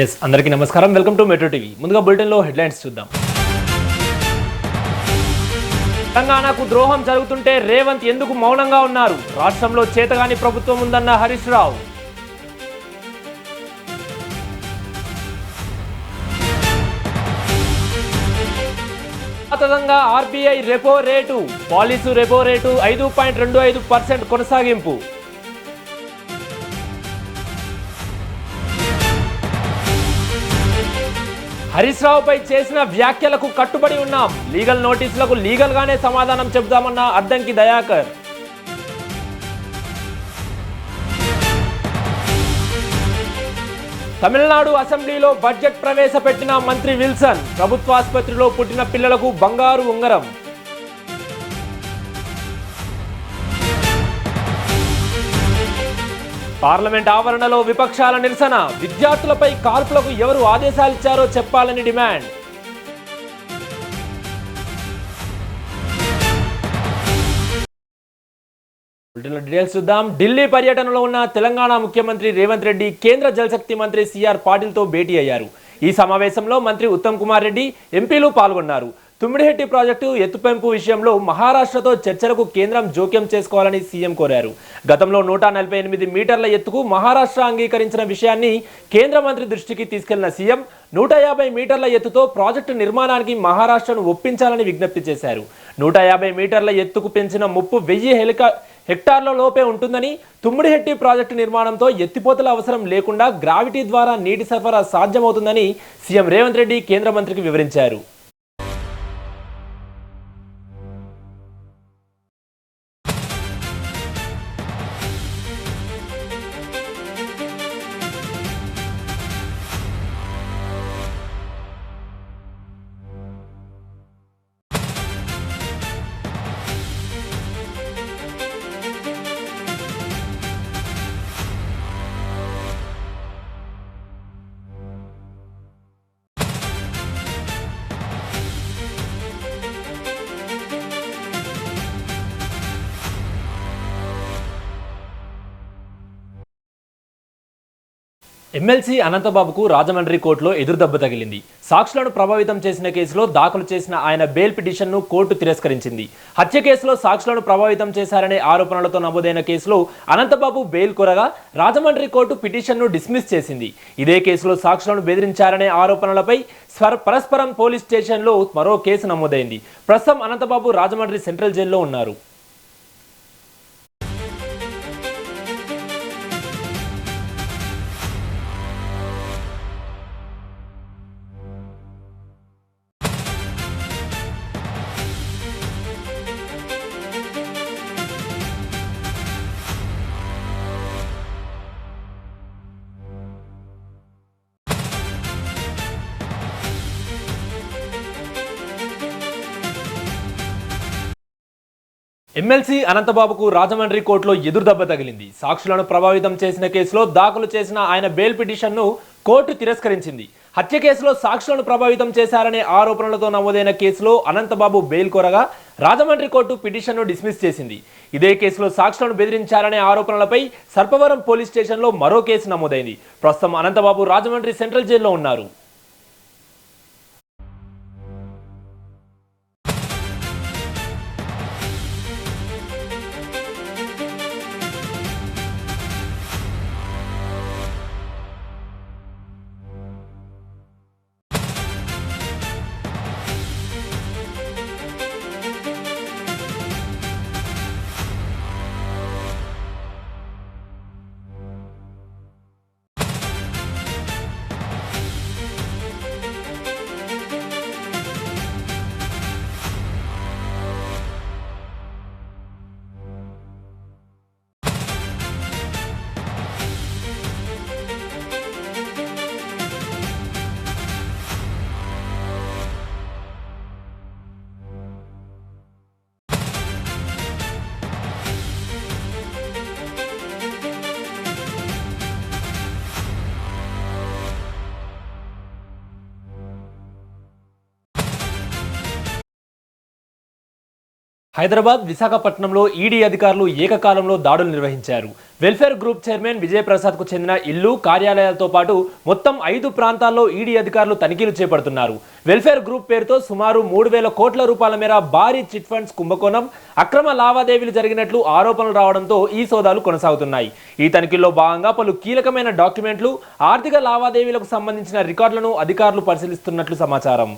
Yes అందరికీ నమస్కారం. Welcome to metro TV. ముందుగా బులెటిన్లో హెడ్లైన్స్ చూద్దాం. తెలంగాణకు ద్రోహం జరుగుతుంటే రేవంత్ ఎందుకు మౌనంగా ఉన్నారు? రాష్ట్రంలో చేతగాని ప్రభుత్వం ఉందన్న హరీష్ రావు. పాతదంగా RBI repo rate, policy repo rate 5.25% కొనసాగింపు. హరీష్ రావుపై చేసిన వ్యాఖ్యలకు కట్టుబడి ఉన్నాం. లీగల్ నోటీసులకు లీగల్ గానే సమాధానం చెబుతామన్న అద్దంకి దయాకర్. తమిళనాడు అసెంబ్లీలో బడ్జెట్ ప్రవేశపెట్టిన మంత్రి విల్సన్. ప్రభుత్వాసుపత్రిలో పుట్టిన పిల్లలకు బంగారు ఉంగరం. పార్లమెంట్ ఆవరణలో విపక్షాల నిరసన. విద్యార్థులపై కాల్పులకు ఎవరు ఆదేశాలిచ్చారో చెప్పాలని డిమాండ్. డీటెయిల్స్ చూద్దాం. ఢిల్లీ పర్యటనలో ఉన్న తెలంగాణ ముఖ్యమంత్రి రేవంత్ రెడ్డి కేంద్ర జలశక్తి మంత్రి సిఆర్ పాటిల్తో భేటీ అయ్యారు. ఈ సమావేశంలో మంత్రి ఉత్తమ్ కుమార్ రెడ్డి, ఎంపీలు పాల్గొన్నారు. తుమ్మిడిహెట్టి ప్రాజెక్టు ఎత్తుపెంపు విషయంలో మహారాష్ట్రతో చర్చలకు కేంద్రం జోక్యం చేసుకోవాలని సీఎం కోరారు. గతంలో 148 మీటర్ల ఎత్తుకు మహారాష్ట్ర అంగీకరించిన విషయాన్ని కేంద్ర మంత్రి దృష్టికి తీసుకెళ్లిన సీఎం 150 మీటర్ల ఎత్తుతో ప్రాజెక్టు నిర్మాణానికి మహారాష్ట్రను ఒప్పించాలని విజ్ఞప్తి చేశారు. 150 మీటర్ల ఎత్తుకు పెంచిన ముప్పు 1000 హెక్టార్ల లోపే ఉంటుందని, తుమ్మిడిహెట్టి ప్రాజెక్టు నిర్మాణంతో ఎత్తిపోతల అవసరం లేకుండా గ్రావిటీ ద్వారా నీటి సరఫరా సాధ్యమవుతుందని సీఎం రేవంత్ రెడ్డి కేంద్ర మంత్రికి వివరించారు. ఎమ్మెల్సీ అనంతబాబుకు రాజమండ్రి కోర్టులో ఎదురుదెబ్బ తగిలింది. సాక్షులను ప్రభావితం చేసిన కేసులో దాఖలు చేసిన ఆయన బెయిల్ పిటిషన్ను కోర్టు తిరస్కరించింది. హత్య కేసులో సాక్షులను ప్రభావితం చేశారనే ఆరోపణలతో నమోదైన కేసులో అనంతబాబు బెయిల్ కోరగా రాజమండ్రి కోర్టు పిటిషన్ను డిస్మిస్ చేసింది. ఇదే కేసులో సాక్షులను బెదిరించారనే ఆరోపణలపై పరస్పరం పోలీస్ స్టేషన్లో మరో కేసు నమోదైంది. ప్రస్తుతం అనంతబాబు రాజమండ్రి సెంట్రల్ జైల్లో ఉన్నారు. ఎమ్మెల్సీ అనంతబాబుకు రాజమండ్రి కోర్టులో ఎదురుదెబ్బ తగిలింది. సాక్షులను ప్రభావితం చేసిన కేసులో దాఖలు చేసిన ఆయన బెయిల్ పిటిషన్ను కోర్టు తిరస్కరించింది. హత్య కేసులో సాక్షులను ప్రభావితం చేశారనే ఆరోపణలతో నమోదైన కేసులో అనంతబాబు బెయిల్ కోరగా రాజమండ్రి కోర్టు పిటిషన్ను డిస్మిస్ చేసింది. ఇదే కేసులో సాక్షులను బెదిరించారనే ఆరోపణలపై సర్పవరం పోలీస్ స్టేషన్లో మరో కేసు నమోదైంది. ప్రస్తుతం అనంతబాబు రాజమండ్రి సెంట్రల్ జైల్లో ఉన్నారు. హైదరాబాద్, విశాఖపట్నంలో ఈడీ అధికారులు ఏకకాలంలో దాడులు నిర్వహించారు. వెల్ఫేర్ గ్రూప్ చైర్మన్ విజయప్రసాద్కు చెందిన ఇల్లు, కార్యాలయాలతో పాటు మొత్తం 5 ప్రాంతాల్లో ఈడీ అధికారులు తనిఖీలు చేపడుతున్నారు. వెల్ఫేర్ గ్రూప్ పేరుతో సుమారు 3,000 కోట్ల రూపాయల మేర భారీ చిట్ ఫండ్స్ కుంభకోణం, అక్రమ లావాదేవీలు జరిగినట్లు ఆరోపణలు రావడంతో ఈ సోదాలు కొనసాగుతున్నాయి. ఈ తనిఖీల్లో భాగంగా పలు కీలకమైన డాక్యుమెంట్లు, ఆర్థిక లావాదేవీలకు సంబంధించిన రికార్డులను అధికారులు పరిశీలిస్తున్నట్లు సమాచారం.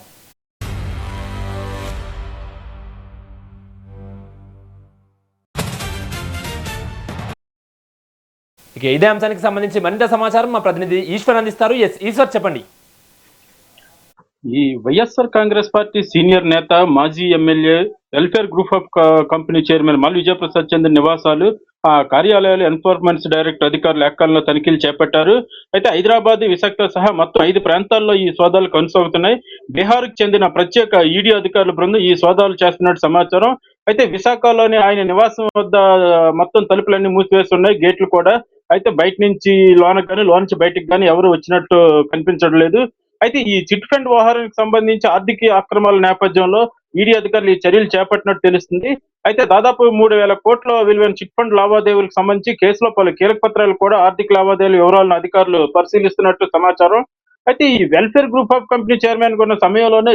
ఇక ఇదే అంశానికి సంబంధించి మరింత సమాచారం మా ప్రతినిధి ఈశ్వర్ అందిస్తారు. ఈశ్వర్, చెప్పండి. ఈ వైఎస్ఆర్ కాంగ్రెస్ పార్టీ సీనియర్ నేత, మాజీ MLA, welfare group of company chairman Mallu Vijayaprasad Chandra నివాసాలు, ఆ కార్యాలయాలు ఎన్ఫోర్స్మెంట్ డైరెక్టర్ అధికారులు ఏకకాలంలో తనిఖీలు చేపట్టారు. అయితే హైదరాబాద్, విశాఖతో సహా మొత్తం 5 ప్రాంతాల్లో ఈ సోదాలు కొనసాగుతున్నాయి. బీహార్కు చెందిన ప్రత్యేక ఈడీ అధికారుల బృందం ఈ సోదాలు చేస్తున్నట్టు సమాచారం. అయితే విశాఖలోని ఆయన నివాసం వద్ద మొత్తం తలుపులన్నీ మూసివేసి ఉన్నాయి, గేట్లు కూడా. అయితే బయట నుంచి లోనకి కానీ, లోన నుంచి బయటకు కానీ ఎవరు వచ్చినట్టు కనిపించడం లేదు. అయితే ఈ చిట్ ఫండ్ వ్యవహారానికి సంబంధించి ఆర్థిక అక్రమాల నేపథ్యంలో ఈడీ అధికారులు ఈ చర్యలు చేపట్టినట్టు తెలుస్తుంది. అయితే దాదాపు 3,000 కోట్ల విలువైన చిట్ ఫండ్ లావాదేవీలకు సంబంధించి కేసులో పలు కీలక పత్రాలు కూడా, ఆర్థిక లావాదేవీల వివరాలను అధికారులు పరిశీలిస్తున్నట్టు సమాచారం. అయితే ఈ welfare group of company chairman ఉన్న సమయంలోనే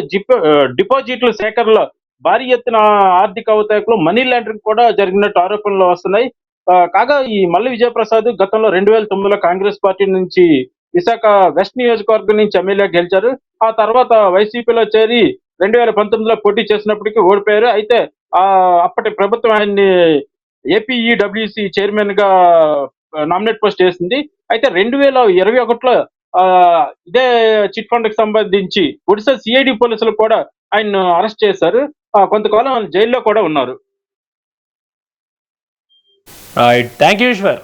డిపాజిట్ల సేకరణలో భారీ ఎత్తున ఆర్థిక అవకతవకలు, మనీ లాండరింగ్ కూడా జరిగినట్టు ఆరోపణలు వస్తున్నాయి. కాగా ఈ మల్లు విజయప్రసాద్ గతంలో 2009లో కాంగ్రెస్ పార్టీ నుంచి విశాఖ వెస్ట్ నియోజకవర్గం నుంచి ఎమ్మెల్యే గెలిచారు. ఆ తర్వాత వైసీపీలో చేరి 2019లో పోటీ చేసినప్పటికీ ఓడిపోయారు. అయితే అప్పటి ప్రభుత్వం ఆయన్ని ఏపీఈడబ్ల్యూసి చైర్మన్ గా నామినేట్ పోస్ట్ చేసింది. అయితే 2021లో ఇదే చిట్ ఫండ్ కి సంబంధించి ఒడిశా సిఐడి పోలీసులు కూడా ఆయన్ను అరెస్ట్ చేశారు. కొంతకాలం జైల్లో కూడా ఉన్నారు. Thank you Eshwar.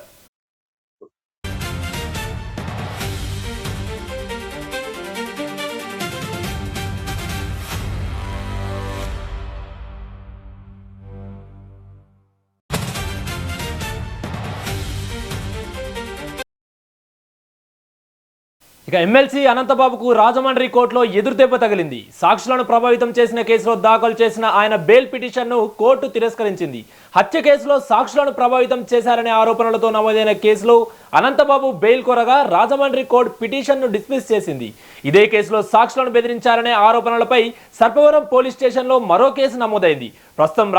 ఇక ఎమ్మెల్సీ అనంతబాబుకు రాజమండ్రి కోర్టులో ఎదురుదెబ్బ తగిలింది. సాక్షులను ప్రభావితం చేసిన కేసులో దాఖలు చేసిన ఆయన బెయిల్ పిటిషన్ను కోర్టు తిరస్కరించింది. హత్య కేసులో సాక్షులను ప్రభావితం చేశారనే ఆరోపణలతో నమోదైన కేసులో అనంతబాబు బెయిల్ కోరగా రాజమండ్రి కోర్టు పిటిషన్ను డిస్మిస్ చేసింది. ఇదే కేసులో సాక్షులను బెదిరించారనే ఆరోపణలపై సర్పవరం పోలీస్ స్టేషన్లో మరో కేసు నమోదైంది. ప్రస్తుతం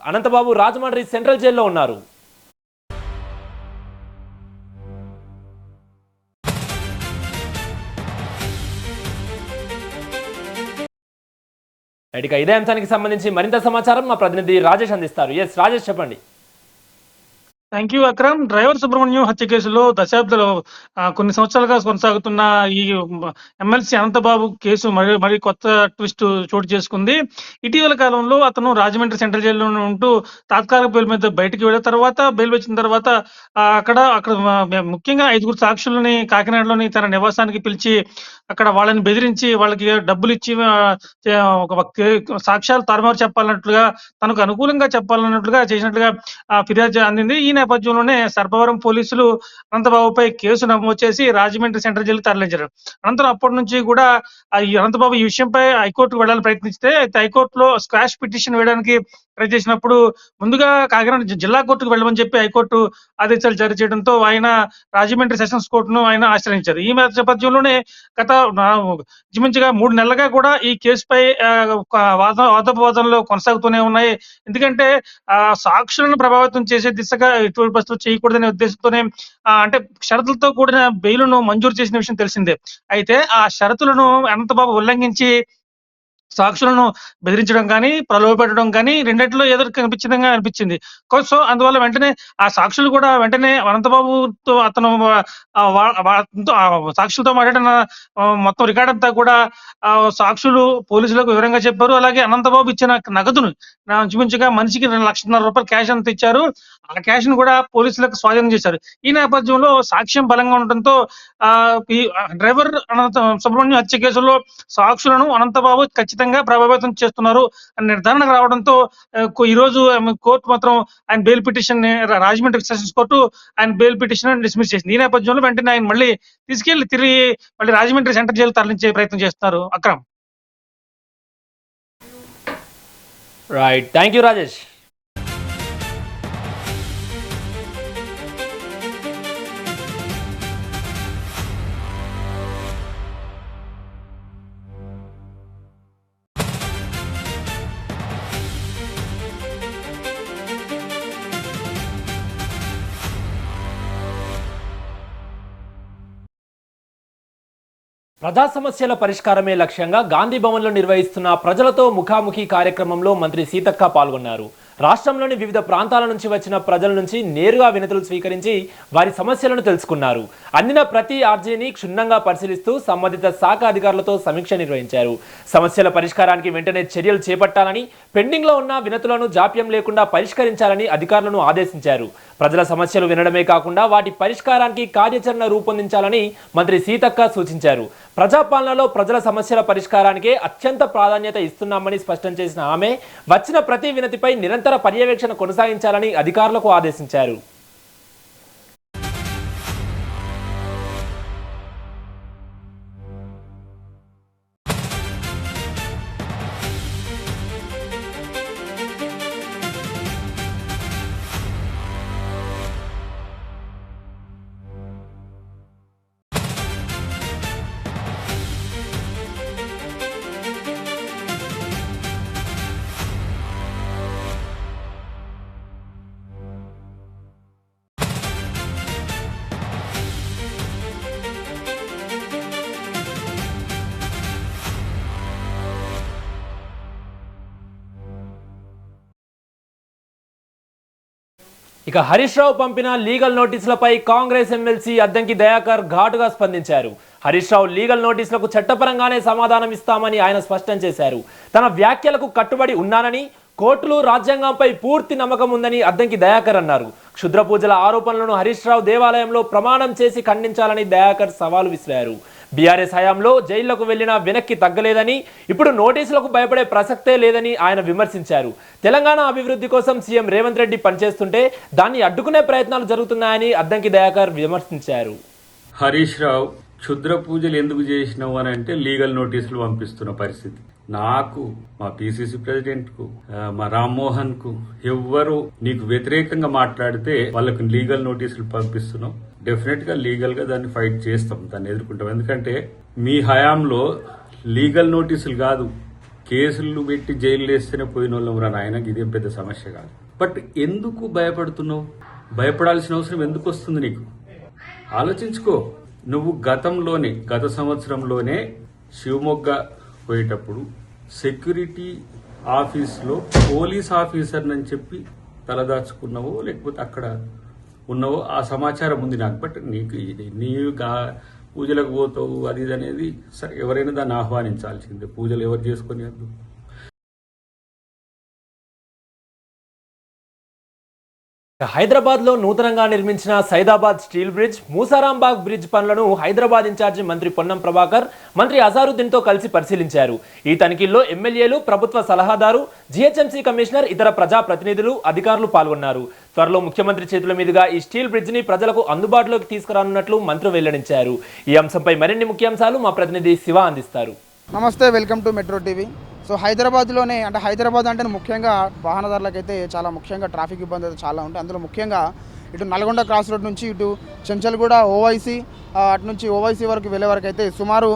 అనంతబాబు రాజమండ్రి సెంట్రల్ జైల్లో ఉన్నారు. ఇక ఇదే అంశానికి సంబంధించి మరింత సమాచారం మా ప్రతినిధి రాజేష్ అందిస్తారు. రాజేష్, చెప్పండి. Thank you Akram. Driver Subrahmanyam హత్య కేసులో దశాబ్దాలు కొన్ని సంవత్సరాలుగా కొనసాగుతున్న ఈ ఎమ్మెల్సీ అనంతబాబు కేసు మరి కొత్త ట్విస్ట్ చోటు చేసుకుంది. ఇటీవల కాలంలో అతను రాజమండ్రి సెంట్రల్ జైల్లో ఉంటూ తాత్కాలిక బెయిల్ మీద బయటికి వెళ్ళిన తర్వాత, బెయిల్ వచ్చిన తర్వాత అక్కడ ముఖ్యంగా 5 సాక్షులని కాకినాడలోని తన నివాసానికి పిలిచి అక్కడ వాళ్ళని బెదిరించి వాళ్ళకి డబ్బులు ఇచ్చి సాక్ష్యాలు తారుమారు చెప్పాలన్నట్లుగా, తనకు అనుకూలంగా చెప్పాలన్నట్లుగా చేసినట్లుగా ఫిర్యాదు అందింది. ఈ నేపథ్యంలోనే సర్పవరం పోలీసులు అనంతబాబుపై కేసు నమోదు చేసి రాజమండ్రి సెంట్రల్ జైలుకి తరలించారు. అనంతరం అప్పటి నుంచి కూడా ఈ అనంతబాబు ఈ విషయంపై హైకోర్టుకు వెళ్లాలని ప్రయత్నిస్తే హైకోర్టులో స్క్వాష్ పిటిషన్ వేయడానికి ట్రై చేసినప్పుడు ముందుగా కాకినాడ జిల్లా కోర్టుకు వెళ్ళమని చెప్పి హైకోర్టు ఆదేశాలు జారీ చేయడంతో ఆయన రాజమండ్రి సెషన్స్ కోర్టును ఆయన ఆశ్రయించారు. ఈ నేపథ్యంలోనే గత ఇంచుమించుగా 3 నెలలుగా కూడా ఈ కేసుపై వాదోపవాదనలు కొనసాగుతూనే ఉన్నాయి. ఎందుకంటే సాక్షులను ప్రభావితం చేసే దిశగా ఎటువంటి పరిస్థితులు చేయకూడదనే ఉద్దేశంతోనే అంటే షరతులతో కూడిన బెయిలును మంజూరు చేసిన విషయం తెలిసిందే. అయితే ఆ షరతులను అనంతబాబు ఉల్లంఘించి సాక్షులను బెదిరించడం కానీ, ప్రలోభపెట్టడం కానీ రెండిట్లో ఏదో కనిపించిందిగా అనిపించింది. సో అందువల్ల వెంటనే ఆ సాక్షులు కూడా వెంటనే అనంతబాబుతో అతను సాక్షులతో మాట్లాడిన మొత్తం రికార్డ్ అంతా కూడా సాక్షులు పోలీసులకు వివరంగా చెప్పారు. అలాగే అనంతబాబు ఇచ్చిన నగదును ఇంచుమించుగా మనిషికి 2,50,000 రూపాయలు క్యాష్ అంత ఇచ్చారు. ఆ క్యాష్ ను కూడా పోలీసులకు స్వాధీనం చేశారు. ఈ నేపథ్యంలో సాక్ష్యం బలంగా ఉండటంతో ఈ డ్రైవర్ సుబ్రహ్మణ్యం హత్య కేసులో సాక్షులను అనంతబాబు ఖచ్చితంగా ప్రభావితం చేస్తున్నారు అని నిర్ధారణకు రావడంతో ఈ రోజు కోర్టు మాత్రం ఆయన bail petition Rajahmundry sessions court ఆయన బెయిల్ పిటిషన్ డిస్మిస్ చేసింది. ఈ నేపథ్యంలో వెంటనే ఆయన మళ్ళీ తీసుకెళ్లి తిరిగి మళ్ళీ రాజమండ్రి సెంట్రల్ జైలు తరలించే ప్రయత్నం చేస్తున్నారు. Akram. Right, thank you Rajesh. ప్రజా సమస్యల పరిష్కారమే లక్ష్యంగా గాంధీ భవన్లో నిర్వహిస్తున్న ప్రజలతో ముఖాముఖి కార్యక్రమంలో మంత్రి సీతక్క పాల్గొన్నారు. రాష్ట్రంలోని వివిధ ప్రాంతాల నుంచి వచ్చిన ప్రజల నుంచి నేరుగా వినతులు స్వీకరించి వారి సమస్యలను తెలుసుకున్నారు. అందిన ప్రతి అర్జీని క్షుణ్ణంగా పరిశీలిస్తూ సంబంధిత శాఖ అధికారులతో సమీక్ష నిర్వహించారు. సమస్యల పరిష్కారానికి వెంటనే చర్యలు చేపట్టాలని, పెండింగ్లో ఉన్న వినతులను జాప్యం లేకుండా పరిష్కరించాలని అధికారులను ఆదేశించారు. ప్రజల సమస్యలు వినడమే కాకుండా వాటి పరిష్కారానికి కార్యాచరణ రూపొందించాలని మంత్రి సీతక్క సూచించారు. ప్రజాపాలనలో ప్రజల సమస్యల పరిష్కారానికే అత్యంత ప్రాధాన్యత ఇస్తున్నామని స్పష్టం చేసిన ఆమె వచ్చిన ప్రతి వినతిపై నిరంతర పర్యవేక్షణ కొనసాగించాలని అధికారులకు ఆదేశించారు. ఇక హరీష్ రావు పంపిన లీగల్ నోటీసులపై కాంగ్రెస్ ఎమ్మెల్సీ అద్దంకి దయాకర్ ఘాటుగా స్పందించారు. హరీష్ రావు లీగల్ నోటీసులకు చట్టపరంగానే సమాధానం ఇస్తామని ఆయన స్పష్టం చేశారు. తన వ్యాఖ్యలకు కట్టుబడి ఉన్నానని, కోర్టులు రాజ్యాంగంపై పూర్తి నమ్మకం ఉందని అద్దంకి దయాకర్ అన్నారు. క్షుద్ర పూజల ఆరోపణలను హరీష్ రావు దేవాలయంలో ప్రమాణం చేసి ఖండించాలని దయాకర్ సవాలు విసిరారు. బీఆర్ఎస్ హయాంలో జైళ్లకు వెళ్లినా వెనక్కి తగ్గలేదని, ఇప్పుడు నోటీసులకు భయపడే ప్రసక్తే లేదని ఆయన విమర్శించారు. తెలంగాణ అభివృద్ధి కోసం సీఎం రేవంత్ రెడ్డి పనిచేస్తుంటే దాన్ని అడ్డుకునే ప్రయత్నాలు జరుగుతున్నాయని అద్దంకి దయాకర్ విమర్శించారు. హరీష్ రావు క్షుద్ర పూజలు ఎందుకు చేసినావు అని అంటే లీగల్ నోటీసులు పంపిస్తున్న పరిస్థితి. నాకు, మా పిసిసి ప్రెసిడెంట్ కు, మా రామ్మోహన్ కు ఎవ్వరు నీకు వ్యతిరేకంగా మాట్లాడితే వాళ్ళకు లీగల్ నోటీసులు పంపిస్తున్నాం. డెఫినెట్ గా లీగల్ గా దాన్ని ఫైట్ చేస్తాం, దాన్ని ఎదుర్కొంటాం. ఎందుకంటే మీ హయాంలో లీగల్ నోటీసులు కాదు, కేసులు పెట్టి జైలు వేస్తేనే పోయిన వాళ్ళం రా నాయన, ఇదేం పెద్ద సమస్య కాదు. బట్ ఎందుకు భయపడుతున్నావు? భయపడాల్సిన అవసరం ఎందుకు వస్తుంది నీకు? ఆలోచించుకో. నువ్వు గత సంవత్సరంలోనే శివమొగ్గ పోయేటప్పుడు సెక్యూరిటీ ఆఫీస్లో పోలీస్ ఆఫీసర్ అని చెప్పి తలదాచుకున్నావో లేకపోతే అక్కడ ఉన్నావో ఆ సమాచారం ఉంది నాకు. బట్ నీవు పూజలకు పోతావు అది ఇది అనేది సరే, ఎవరైనా దాన్ని ఆహ్వానించాల్సిందే. పూజలు ఎవరు చేసుకొని హైదరాబాద్ లో నూతనంగా నిర్మించిన Saidabad steel bridge, Musarambagh bridge పనులను హైదరాబాద్ ఇన్ఛార్జి మంత్రి పొన్నం ప్రభాకర్, మంత్రి అజారుద్దీన్ తో కలిసి పరిశీలించారు. ఈ తనిఖీల్లో ఎమ్మెల్యేలు, ప్రభుత్వ సలహాదారు, జీహెచ్ఎంసీ కమిషనర్, ఇతర ప్రజా ప్రతినిధులు, అధికారులు పాల్గొన్నారు. త్వరలో ముఖ్యమంత్రి చేతుల మీదుగా ఈ స్టీల్ బ్రిడ్జ్ ని ప్రజలకు అందుబాటులోకి తీసుకురానున్నట్లు మంత్రి వెల్లడించారు. ఈ అంశంపై మరిన్ని ముఖ్యాంశాలు మా ప్రతినిధి శివ అందిస్తారు. నమస్తే, welcome to metro TV. So హైదరాబాద్లోనే హైదరాబాద్ అంటే ముఖ్యంగా వాహనదారులకైతే చాలా ముఖ్యంగా ట్రాఫిక్ ఇబ్బంది అయితే చాలా ఉంటాయి. అందులో ముఖ్యంగా ఇటు నల్గొండ క్రాస్ రోడ్ నుంచి ఇటు చెంచల్గూడ ఓవైసీ, అటు నుంచి ఓవైసీ వరకు వెళ్ళే వరకు అయితే సుమారు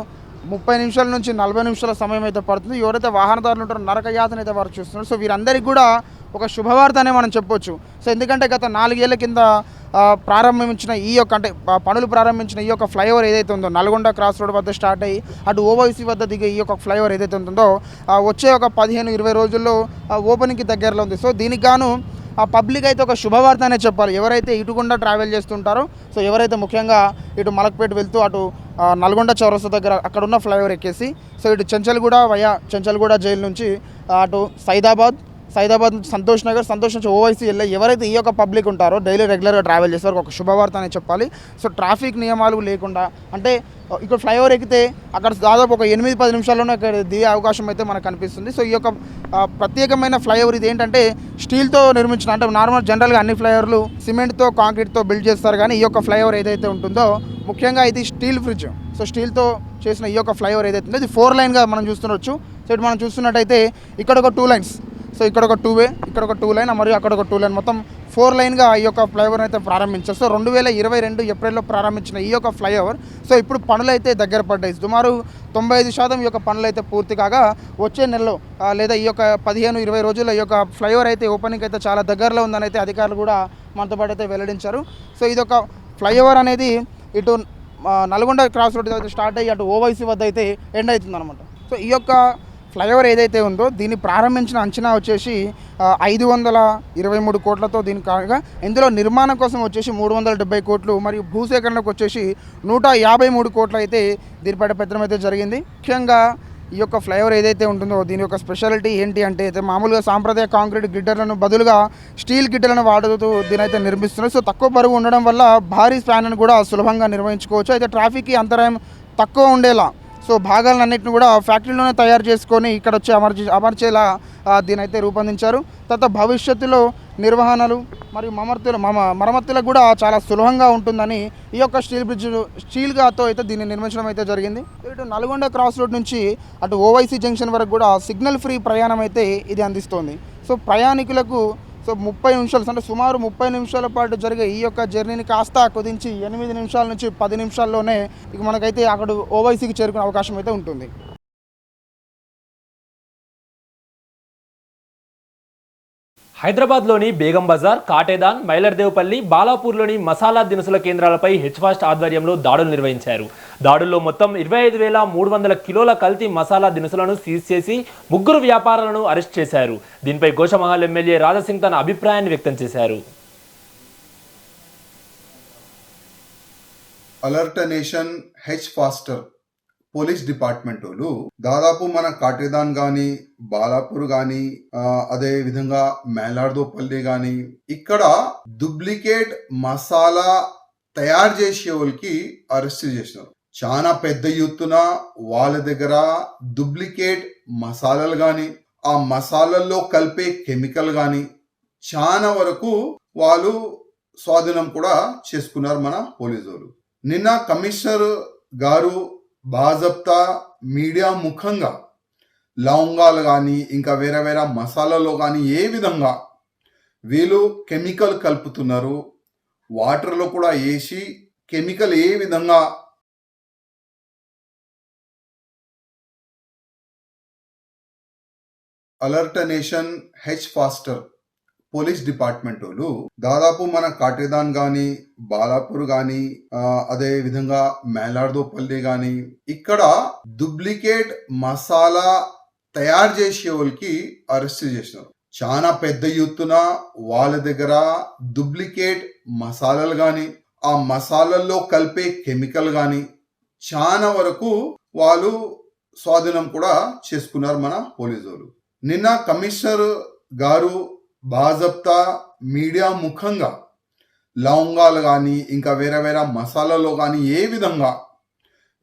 30 నిమిషాల నుంచి 40 నిమిషాల సమయం అయితే పడుతుంది. ఎవరైతే వాహనదారులు ఉంటారో నరక యాతన అయితే వారు చూస్తున్నారు. సో వీరందరికీ కూడా ఒక శుభవార్త అనే మనం చెప్పొచ్చు. సో ఎందుకంటే గత 4 ఏళ్ల కింద ప్రారంభించిన ఈ యొక్క పనులు ప్రారంభించిన ఈ యొక్క ఫ్లైఓవర్ ఏదైతే ఉందో నల్గొండ క్రాస్ రోడ్ వద్ద స్టార్ట్ అయ్యి అటు ఓవైసీ వద్ద దిగే ఈ యొక్క ఫ్లైఓవర్ ఏదైతే ఉంటుందో వచ్చే ఒక 15-20 రోజుల్లో ఓపెనింగ్కి దగ్గరలో ఉంది. సో దీనికి గాను ఆ పబ్లిక్ అయితే ఒక శుభవార్త అనే చెప్పాలి. ఎవరైతే ఇటుకుండా ట్రావెల్ చేస్తుంటారో, సో ఎవరైతే ముఖ్యంగా ఇటు మలక్పేట వెళ్తూ అటు నల్గొండ చౌరస్తా దగ్గర అక్కడ ఉన్న ఫ్లైఓవర్ ఎక్కేసి సో ఇటు చెంచల్గూడ జైలు నుంచి అటు సైదాబాద్ నుంచి సంతోష్ నుంచి ఓవైసీ వెళ్ళే ఎవరైతే ఈ యొక్క పబ్లిక్ ఉంటారో డైలీ రెగ్యులర్గా ట్రావెల్ చేస్తారో ఒక శుభవార్త అని చెప్పాలి. సో ట్రాఫిక్ నియమాలు లేకుండా అంటే ఇక్కడ ఫ్లైఓవర్ ఎక్కితే అక్కడ దాదాపు ఒక 8-10 నిమిషాల్లోనే అక్కడ దిగే అవకాశం అయితే మనకు కనిపిస్తుంది. సో ఈ యొక్క ప్రత్యేకమైన ఫ్లైఓవర్ ఇది ఏంటంటే స్టీల్తో నిర్మించిన, అంటే నార్మల్ జనరల్గా అన్ని ఫ్లైఓవర్లు సిమెంట్తో కాంక్రీట్తో బిల్డ్ చేస్తారు, కానీ ఈ యొక్క ఫ్లైఓవర్ ఏదైతే ఉంటుందో ముఖ్యంగా ఇది స్టీల్ బ్రిడ్జ్. సో స్టీల్తో చేసిన ఈ యొక్క ఫ్లైఓవర్ ఏదైతే ఉందో ఇది 4 లైన్గా మనం చూస్తుండొచ్చు. సో ఇటు మనం చూస్తున్నట్టయితే ఇక్కడ ఒక 2 లైన్స్, సో ఇక్కడ ఒక 2 వే, ఇక్కడ ఒక 2 లైన్ మరియు అక్కడ ఒక 2 లైన్, మొత్తం 4 లైన్గా ఈ యొక్క ఫ్లైఓవర్ అయితే ప్రారంభించారు. సో 2022 ఏప్రిల్లో ప్రారంభించిన ఈ యొక్క ఫ్లైఓవర్ సో ఇప్పుడు పనులు అయితే దగ్గర పడ్డాయి. సుమారు 95% ఈ యొక్క పనులు అయితే పూర్తి కాగా వచ్చే నెలలో లేదా ఈ యొక్క 15-20 రోజుల్లో ఈ యొక్క ఫ్లైఓవర్ అయితే ఓపెనింగ్ అయితే చాలా దగ్గరలో ఉందని అయితే అధికారులు కూడా మనతో పాటు అయితే వెల్లడించారు. సో ఇదొక ఫ్లైఓవర్ అనేది ఇటు నల్గొండ క్రాస్ రోడ్ అయితే స్టార్ట్ అయ్యి అటు ఓవైసీ వద్ద అయితే ఎండ్ అవుతుంది అనమాట. సో ఈ యొక్క ఫ్లైఓవర్ ఏదైతే ఉందో దీన్ని ప్రారంభించిన అంచనా వచ్చేసి 523 కోట్లతో దీనికి కాగా ఇందులో నిర్మాణం కోసం వచ్చేసి 370 కోట్లు మరియు భూసేకరణకు వచ్చేసి 153 కోట్లు అయితే దీనిపై పెట్టడం అయితే జరిగింది. ముఖ్యంగా ఈ యొక్క ఫ్లైఓవర్ ఏదైతే ఉంటుందో దీని యొక్క స్పెషాలిటీ ఏంటి అంటే అయితే మామూలుగా సాంప్రదాయ కాంక్రీట్ గిడ్డర్లను బదులుగా స్టీల్ గిడ్డలను వాడుతూ దీని అయితే నిర్మిస్తున్నారు. సో తక్కువ బరువు ఉండడం వల్ల భారీ స్పాన్ను కూడా సులభంగా నిర్వహించుకోవచ్చు. అయితే ట్రాఫిక్కి అంతరాయం తక్కువ ఉండేలా సో భాగాలన్నింటిని కూడా ఫ్యాక్టరీలోనే తయారు చేసుకొని ఇక్కడ వచ్చి అమర్చేలా దీని అయితే రూపొందించారు. తర్వాత భవిష్యత్తులో నిర్వహణలు మరియు మరమ్మతులకు కూడా చాలా సులభంగా ఉంటుందని ఈ యొక్క స్టీల్గాతో అయితే దీన్ని నిర్మించడం అయితే జరిగింది. ఇటు నల్గొండ క్రాస్ రోడ్ నుంచి అటు ఓవైసీ జంక్షన్ వరకు కూడా సిగ్నల్ ఫ్రీ ప్రయాణం అయితే ఇది అందిస్తోంది. సో ప్రయాణికులకు సో 30 నిమిషాలు అంటే సుమారు 30 నిమిషాల పాటు జరిగే ఈ యొక్క జర్నీని కాస్త కుదించి 8 నిమిషాల నుంచి 10 నిమిషాల్లోనే ఇక మనకైతే అక్కడ ఓవైసీకి చేరుకునే అవకాశం అయితే ఉంటుంది. హైదరాబాద్లోని బేగం బజార్, కాటేదాన్, మైలర్దేవ్పల్లి, బాలాపూర్లోని మసాలా దినుసుల కేంద్రాలపై హెచ్ఫాస్ట్ ఆధ్వర్యంలో దాడులు నిర్వహించారు. దాడుల్లో మొత్తం 25,300 కిలోల కల్తీ మసాలా దినుసులను సీజ్ చేసి 3 వ్యాపారులను అరెస్ట్ చేశారు. దీనిపై గోషమహల్ ఎమ్మెల్యే రాజాసింగ్ తన అభిప్రాయాన్ని వ్యక్తం చేశారు. Alert nation H faster police department వాళ్ళు దాదాపు మన కాటేదాన్ కానీ బాలాపూర్ కానీ అదే విధంగా మేలార్దోపల్లి కానీ ఇక్కడ డూప్లికేట్ మసాలా తయారు చేసే వాళ్ళకి అరెస్ట్ చేసినారు. చాలా పెద్ద ఎత్తున వాళ్ళ దగ్గర డూప్లికేట్ మసాలాలు కానీ ఆ మసాలాల్లో కలిపే కెమికల్ కానీ చాలా వరకు వాళ్ళు స్వాధీనం కూడా చేసుకున్నారు మన పోలీసు వాళ్ళు. నిన్న కమిషనర్ గారు బాజప్తా మీడియా ముఖంగా లవంగాలు కానీ ఇంకా వేరే వేరే మసాలాలో కానీ ఏ విధంగా వీళ్ళు కెమికల్ కలుపుతున్నారు, వాటర్లో కూడా వేసి కెమికల్ ఏ విధంగా alert nation H faster police department వాళ్ళు దాదాపు మన కాటేదాన్ కానీ బాలాపూర్ కానీ అదే విధంగా మేలార్దోపల్లి కానీ ఇక్కడ డూప్లికేట్ మసాలా తయారు చేసే వాళ్ళకి అరెస్ట్ చేసినారు. చాలా పెద్ద ఎత్తున వాళ్ళ దగ్గర డూప్లికేట్ మసాలాలు కానీ ఆ మసాలాల్లో కలిపే కెమికల్ కానీ చాలా వరకు వాళ్ళు స్వాధీనం కూడా చేసుకున్నారు మన పోలీసు వాళ్ళు. నిన్న కమిషనర్ గారు బాజప్తా మీడియా ముఖంగా లవంగాలు కానీ ఇంకా వేరే వేరే మసాలాలో కానీ ఏ విధంగా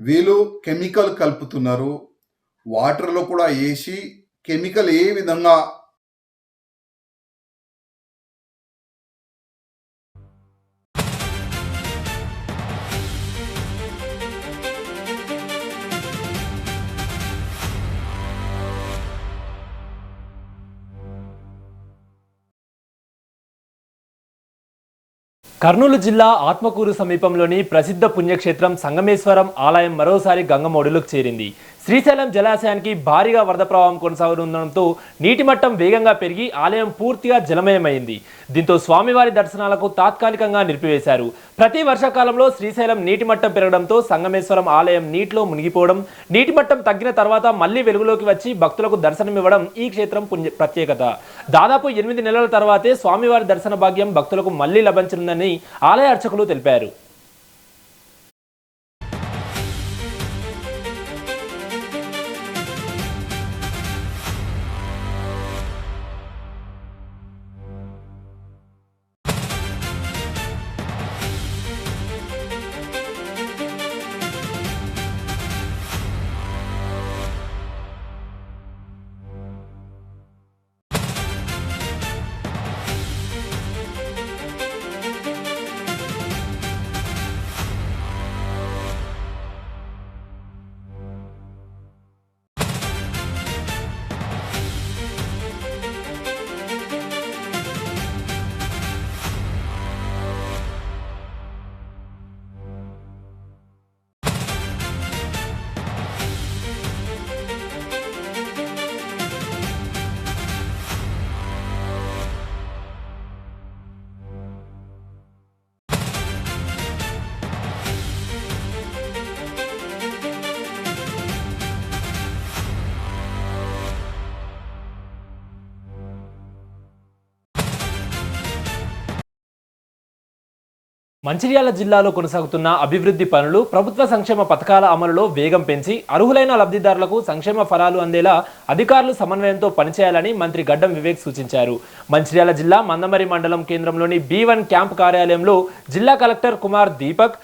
వీళ్ళు కెమికల్ కలుపుతున్నారు, వాటర్లో కూడా వేసి కెమికల్ ఏ విధంగా కర్నూలు జిల్లా ఆత్మకూరు సమీపంలోని ప్రసిద్ధ పుణ్యక్షేత్రం సంగమేశ్వరం ఆలయం మరోసారి గంగమొడులోకి చేరింది. శ్రీశైలం జలాశయానికి భారీగా వరద ప్రవాహం కొనసాగుతుండడంతో నీటి మట్టం వేగంగా పెరిగి ఆలయం పూర్తిగా జలమయమైంది. దీంతో స్వామివారి దర్శనాలకు తాత్కాలికంగా నిలిపివేశారు. ప్రతి వర్షాకాలంలో శ్రీశైలం నీటి మట్టం పెరగడంతో సంగమేశ్వరం ఆలయం నీటిలో మునిగిపోవడం, నీటి మట్టం తగ్గిన తర్వాత మళ్లీ వెలుగులోకి వచ్చి భక్తులకు దర్శనమివ్వడం ఈ క్షేత్రం ప్రత్యేకత. దాదాపు 8 నెలల తర్వాతే స్వామివారి దర్శన భాగ్యం భక్తులకు మళ్లీ లభించనుందని ఆలయ అర్చకులు తెలిపారు. మంచిర్యాల జిల్లాలో కొనసాగుతున్న అభివృద్ధి పనులు, ప్రభుత్వ సంక్షేమ పథకాల అమలులో వేగం పెంచి అర్హులైన లబ్ధిదారులకు సంక్షేమ ఫలాలు అందేలా అధికారులు సమన్వయంతో పనిచేయాలని మంత్రి గడ్డం వివేక్ సూచించారు. మంచిర్యాల జిల్లా మందమరి మండలం కేంద్రంలోని B1 క్యాంప్ కార్యాలయంలో జిల్లా కలెక్టర్ కుమార్ దీపక్,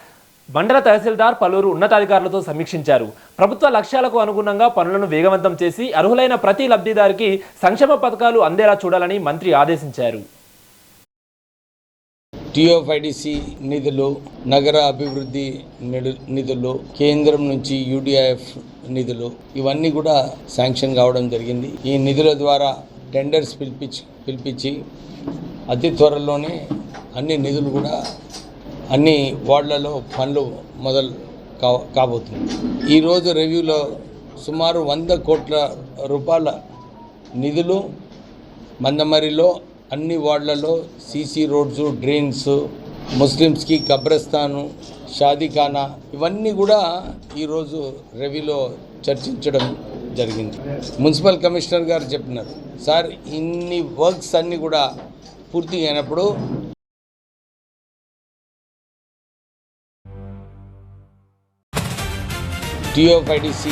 మండల తహసీల్దార్ పలువురు ఉన్నతాధికారులతో సమీక్షించారు. ప్రభుత్వ లక్ష్యాలకు అనుగుణంగా పనులను వేగవంతం చేసి అర్హులైన ప్రతి లబ్ధిదారికి సంక్షేమ పథకాలు అందేలా చూడాలని మంత్రి ఆదేశించారు. TOFIDC నిధులు, నగర అభివృద్ధి నిధులు, కేంద్రం నుంచి UDIF నిధులు ఇవన్నీ కూడా శాంక్షన్ కావడం జరిగింది. ఈ నిధుల ద్వారా టెండర్స్ పిలిపించి అతి త్వరలోనే అన్ని నిధులు కూడా అన్ని వార్డులలో పనులు మొదలు కాబోతుంది. ఈరోజు రివ్యూలో సుమారు 100 కోట్ల రూపాయల నిధులు మందమరిలో అన్ని వార్డులలో సీసీ రోడ్స్, డ్రైన్స్, ముస్లిమ్స్కి కబ్రస్థాను, షాదీఖానా ఇవన్నీ కూడా ఈరోజు రివ్యూలో చర్చించడం జరిగింది. మున్సిపల్ కమిషనర్ గారు చెప్పినారు, సార్ ఇన్ని వర్క్స్ అన్నీ కూడా పూర్తి అయినప్పుడు TOFIDC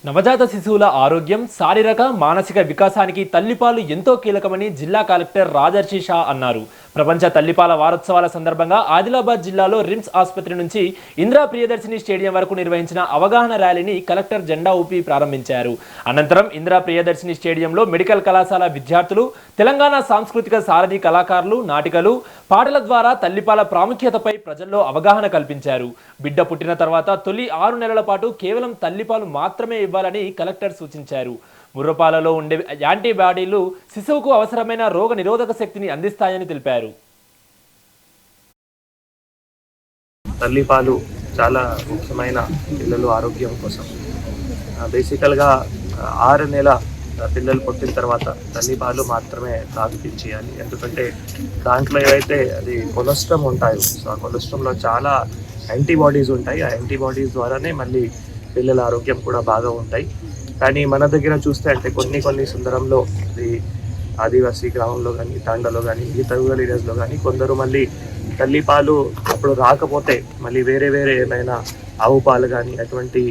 నవజాత శిశువుల ఆరోగ్యం, శారీరక, మానసిక వికాసానికి తల్లిపాలు ఎంతో కీలకమని జిల్లా కలెక్టర్ రాజర్షి షా అన్నారు. ప్రపంచ తల్లిపాల వారోత్సవాల సందర్భంగా ఆదిలాబాద్ జిల్లాలో రిమ్స్ ఆసుపత్రి నుంచి ఇందిరా ప్రియదర్శిని స్టేడియం వరకు నిర్వహించిన అవగాహన ర్యాలీని కలెక్టర్ జెండా ఊపి ప్రారంభించారు. అనంతరం ఇందిరా ప్రియదర్శిని స్టేడియంలో మెడికల్ కళాశాల విద్యార్థులు, తెలంగాణ సాంస్కృతిక సారథి కళాకారులు నాటికలు, పాటల ద్వారా తల్లిపాల ప్రాముఖ్యతపై ప్రజల్లో అవగాహన కల్పించారు. బిడ్డ పుట్టిన తర్వాత తొలి 6 నెలల పాటు కేవలం తల్లిపాలు మాత్రమే ఇవ్వాలని కలెక్టర్ సూచించారు. ముర్రపాలలో ఉండే యాంటీబాడీలు శిశువుకు అవసరమైన రోగ నిరోధక శక్తిని అందిస్తాయని తెలిపారు. తల్లిపాలు చాలా ముఖ్యమైన పిల్లల ఆరోగ్యం కోసం. బేసికల్గా 6 నెలల పిల్లలు పుట్టిన తర్వాత తల్లిపాలు మాత్రమే తాగిపించేయాలి. ఎందుకంటే దాంట్లో ఏవైతే అది కొలెస్ట్రాల్ ఉంటాయో, సో ఆ కొలెస్ట్రాల్లో చాలా యాంటీబాడీస్ ఉంటాయి. ఆ యాంటీబాడీస్ ద్వారానే మళ్ళీ పిల్లల ఆరోగ్యం కూడా బాగా ఉంటాయి. కానీ మన దగ్గర చూస్తే అంటే కొన్ని సందర్భంలో ఇది ఆదివాసీ గ్రామంలో కానీ, తాండలో కానీ, మిగతా రూరల్ ఏరియాస్లో కానీ కొందరు మళ్ళీ తల్లిపాలు అప్పుడు రాకపోతే మళ్ళీ వేరే ఏమైనా ఆవు పాలు కానీ, అటువంటి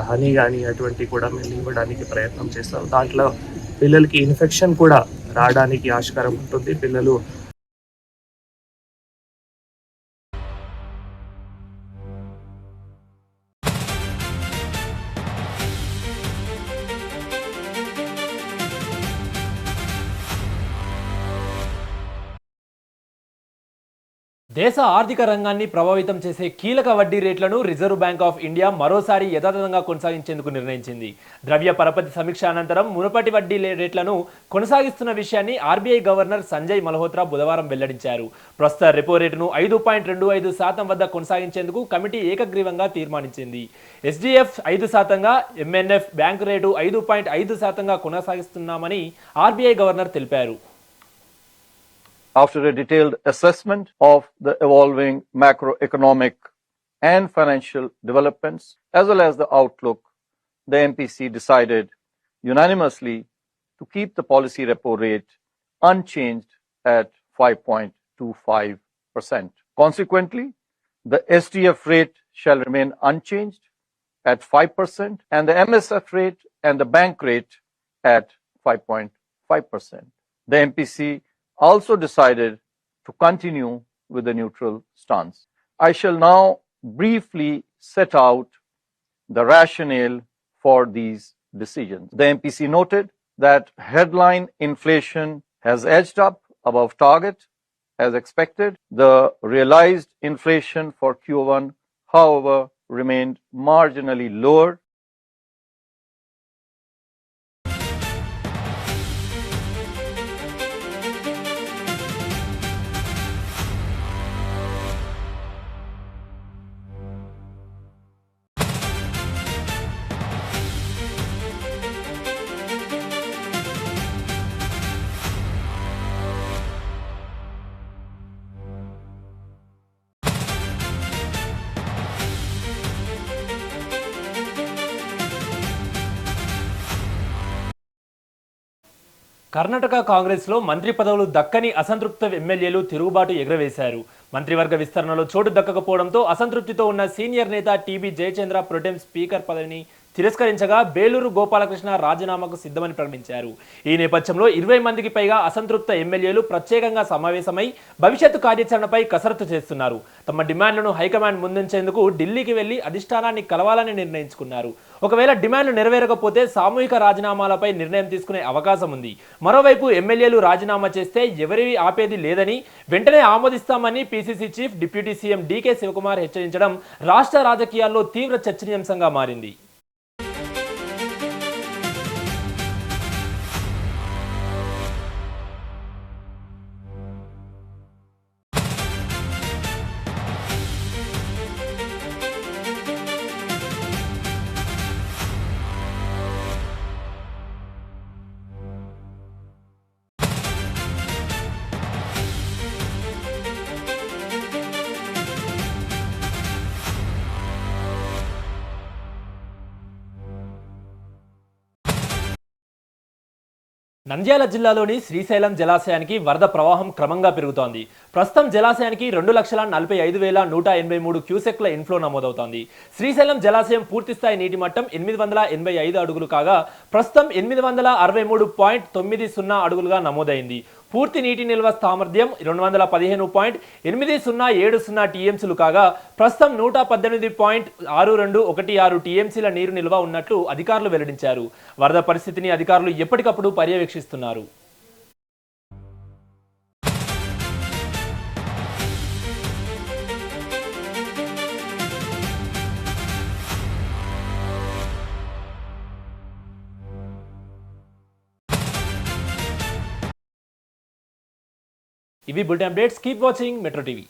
హనీ కానీ అటువంటి కూడా మళ్ళీ ఇవ్వడానికి ప్రయత్నం చేస్తారు. దాంట్లో పిల్లలకి ఇన్ఫెక్షన్ కూడా రావడానికి ఆస్కారం ఉంటుంది. పిల్లలు దేశ ఆర్థిక రంగాన్ని ప్రభావితం చేసే కీలక వడ్డీ రేట్లను రిజర్వ్ బ్యాంక్ ఆఫ్ ఇండియా మరోసారి యథాతథంగా కొనసాగించేందుకు నిర్ణయించింది. ద్రవ్య పరపతి సమీక్ష అనంతరం మునుపటి వడ్డీ రేట్లను కొనసాగిస్తున్న విషయాన్ని RBI గవర్నర్ సంజయ్ మల్హోత్రా బుధవారం వెల్లడించారు. ప్రస్తుత రెపో రేటును 5.25% వద్ద కొనసాగించేందుకు కమిటీ ఏకగ్రీవంగా తీర్మానించింది. SDF 5%గా, MNF బ్యాంకు రేటు 5.5%గా కొనసాగిస్తున్నామని RBI గవర్నర్ తెలిపారు. After a detailed assessment of the evolving macroeconomic and financial developments, as well as the outlook, the MPC decided unanimously to keep the policy repo rate unchanged at 5.25%. Consequently, the SDF rate shall remain unchanged at 5% and the MSF rate and the bank rate at 5.5%. The MPC also decided to continue with the neutral stance. I shall now briefly set out the rationale for these decisions. The MPC noted that headline inflation has edged up above target as expected. The realized inflation for Q1, however, remained marginally lower. Karnataka కాంగ్రెస్లో మంత్రి పదవులు దక్కని అసంతృప్త ఎమ్మెల్యేలు తిరుగుబాటు ఎగురవేశారు. మంత్రివర్గ విస్తరణలో చోటు దక్కకపోవడంతో అసంతృప్తితో ఉన్న సీనియర్ నేత టీబీ జయచంద్ర ప్రొటెం స్పీకర్ పదవిని తిరస్కరించగా బేలూరు గోపాలకృష్ణ రాజీనామాకు సిద్ధమని ప్రకటించారు. ఈ నేపథ్యంలో 20 మందికి పైగా అసంతృప్త ఎమ్మెల్యేలు ప్రత్యేకంగా సమావేశమై భవిష్యత్తు కార్యాచరణపై కసరత్తు చేస్తున్నారు. తమ డిమాండ్లను హైకమాండ్ ముందుంచేందుకు ఢిల్లీకి వెళ్లి అధిష్టానాన్ని కలవాలని నిర్ణయించుకున్నారు. ఒకవేళ డిమాండ్లు నెరవేరకపోతే సామూహిక రాజీనామాలపై నిర్ణయం తీసుకునే అవకాశం ఉంది. మరోవైపు ఎమ్మెల్యేలు రాజీనామా చేస్తే ఎవరివి ఆపేది లేదని, వెంటనే ఆమోదిస్తామని PCC chief deputy CM DK Shivakumar హెచ్చరించడం రాష్ట్ర రాజకీయాల్లో తీవ్ర చర్చనీయాంశంగా మారింది. నంద్యాల జిల్లాలోని శ్రీశైలం జలాశయానికి వరద ప్రవాహం క్రమంగా పెరుగుతోంది. ప్రస్తుతం జలాశయానికి 2,45,183 క్యూసెక్ల ఇన్ఫ్లో నమోదవుతోంది. శ్రీశైలం జలాశయం పూర్తిస్థాయి నీటి మట్టం 885 అడుగులు కాగా ప్రస్తుతం 863.90 అడుగులుగా నమోదైంది. పూర్తి నీటి నిల్వ సామర్థ్యం 215.8070 టీఎంసీలు కాగా ప్రస్తుతం 118.6216 టీఎంసీల నీరు నిల్వ ఉన్నట్లు అధికారులు వెల్లడించారు. వరద పరిస్థితిని అధికారులు ఎప్పటికప్పుడు పర్యవేక్షిస్తున్నారు. ఇవి bulletin updates. Keep watching metro TV.